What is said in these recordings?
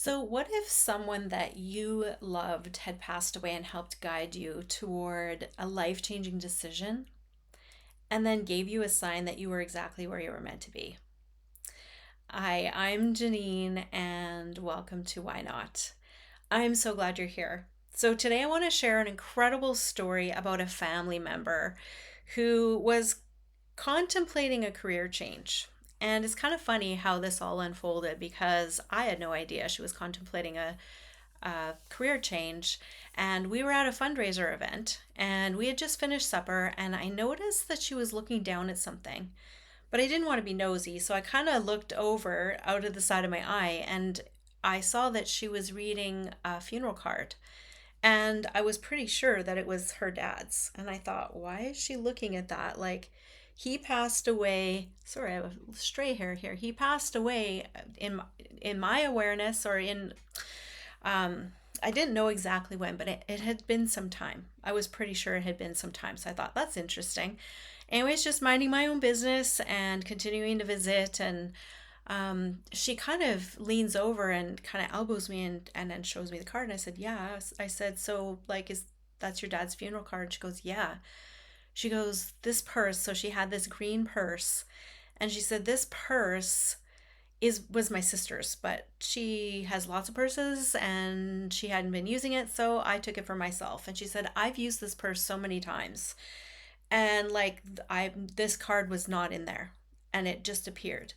So, what if someone that you loved had passed away and helped guide you toward a life changing decision and then gave you a sign that you were exactly where you were meant to be? Hi, I'm Janine, and welcome to Why Not? I'm so glad you're here. So, today I want to share an incredible story about a family member who was contemplating a career change. And it's kind of funny how this all unfolded because I had no idea she was contemplating a career change. And we were at a fundraiser event and we had just finished supper. And I noticed that she was looking down at something, but I didn't want to be nosy. So I kind of looked over out of the side of my eye and I saw that she was reading a funeral card. And I was pretty sure that it was her dad's. And I thought, why is she looking at that? Like, he passed away. Sorry, I have a stray hair here. He passed away in my awareness, or in I didn't know exactly when, but it had been some time. I was pretty sure it had been some time. So I thought, that's interesting. Anyways, just minding my own business and continuing to visit. And she kind of leans over and kind of elbows me and then shows me the card. And I said, yeah. I said, so like, is that's your dad's funeral card? She goes, yeah. She goes, this purse. So she had this green purse. And she said, this purse was my sister's, but she has lots of purses and she hadn't been using it, so I took it for myself. And she said, I've used this purse so many times. And like I this card was not in there and it just appeared.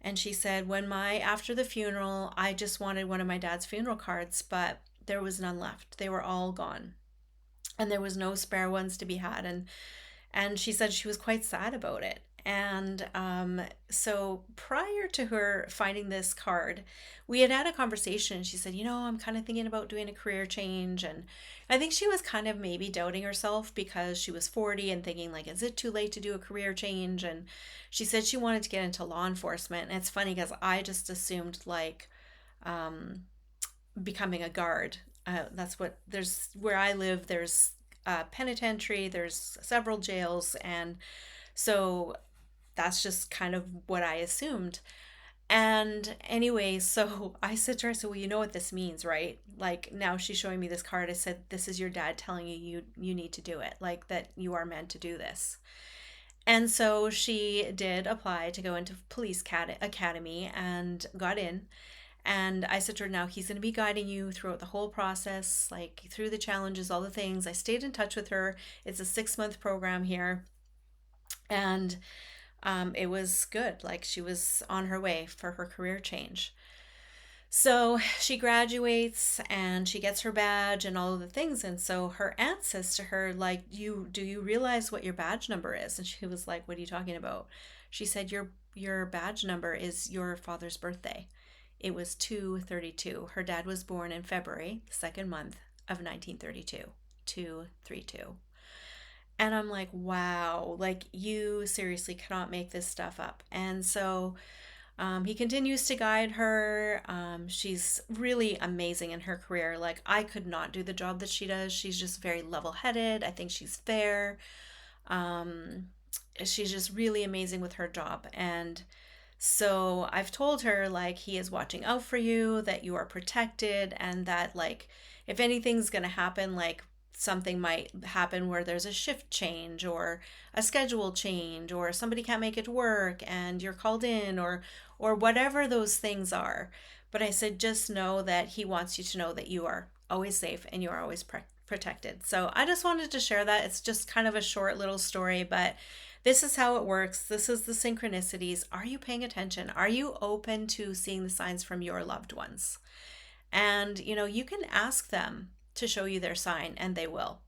And she said, when my after the funeral, I just wanted one of my dad's funeral cards, but there was none left. They were all gone. And there was no spare ones to be had. And she said she was quite sad about it. And so prior to her finding this card, we had had a conversation. She said, I'm kind of thinking about doing a career change. And I think she was kind of maybe doubting herself because she was 40 and thinking, like, is it too late to do a career change? And she said she wanted to get into law enforcement. And it's funny because I just assumed like um, becoming a guard. That's what there's where I live. There's a penitentiary, there's several jails, and so that's just kind of what I assumed. And anyway, so I said to her, so well, you know what this means, right? Like now she's showing me this card. I said, this is your dad telling you need to do it, like that you are meant to do this. And so she did apply to go into academy and got in. And I said to her, now he's going to be guiding you throughout the whole process, like through the challenges, all the things. I stayed in touch with her. It's a 6 month program here. And it was good. Like she was on her way for her career change. So she graduates and she gets her badge and all of the things. And so her aunt says to her, like, do you realize what your badge number is? And she was like, what are you talking about? She said, your badge number is your father's birthday. It was 232. Her dad was born in February, the second month of 1932. 232. And I'm like, wow, like you seriously cannot make this stuff up. And so he continues to guide her. She's really amazing in her career. Like, I could not do the job that she does. She's just very level headed. I think she's fair. Um, she's just really amazing with her job. And so I've told her, like, he is watching out for you, that you are protected, and that, like, if anything's going to happen, like, something might happen where there's a shift change or a schedule change or somebody can't make it work and you're called in or whatever those things are. But I said, just know that he wants you to know that you are always safe and you are always protected. So I just wanted to share that. It's just kind of a short little story, but this is how it works. This is the synchronicities. Are you paying attention? Are you open to seeing the signs from your loved ones? And you can ask them to show you their sign, and they will.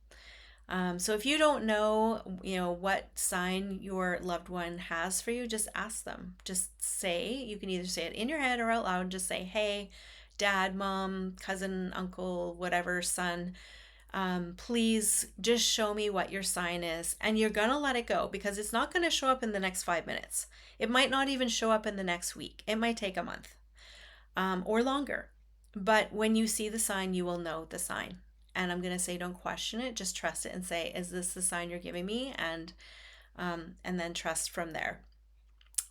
So if you don't know, what sign your loved one has for you, just ask them. Just say, you can either say it in your head or out loud. Just say, hey, dad, mom, cousin, uncle, whatever, son, please just show me what your sign is. And you're going to let it go because it's not going to show up in the next 5 minutes. It might not even show up in the next week. It might take a month or longer. But when you see the sign, you will know the sign. And I'm going to say, don't question it, just trust it and say, is this the sign you're giving me? And then trust from there.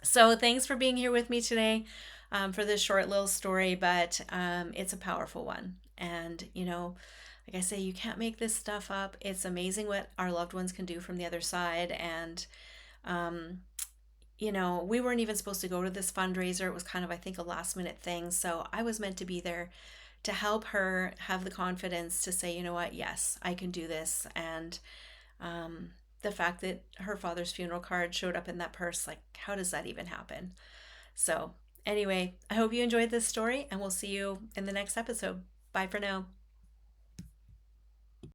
So thanks for being here with me today. for this short little story, but it's a powerful one. And, like I say, you can't make this stuff up. It's amazing what our loved ones can do from the other side. And, um, we weren't even supposed to go to this fundraiser. It was kind of, I think, a last minute thing. So I was meant to be there to help her have the confidence to say, you know what, yes, I can do this. And the fact that her father's funeral card showed up in that purse, like, how does that even happen? So, anyway, I hope you enjoyed this story, and we'll see you in the next episode. Bye for now.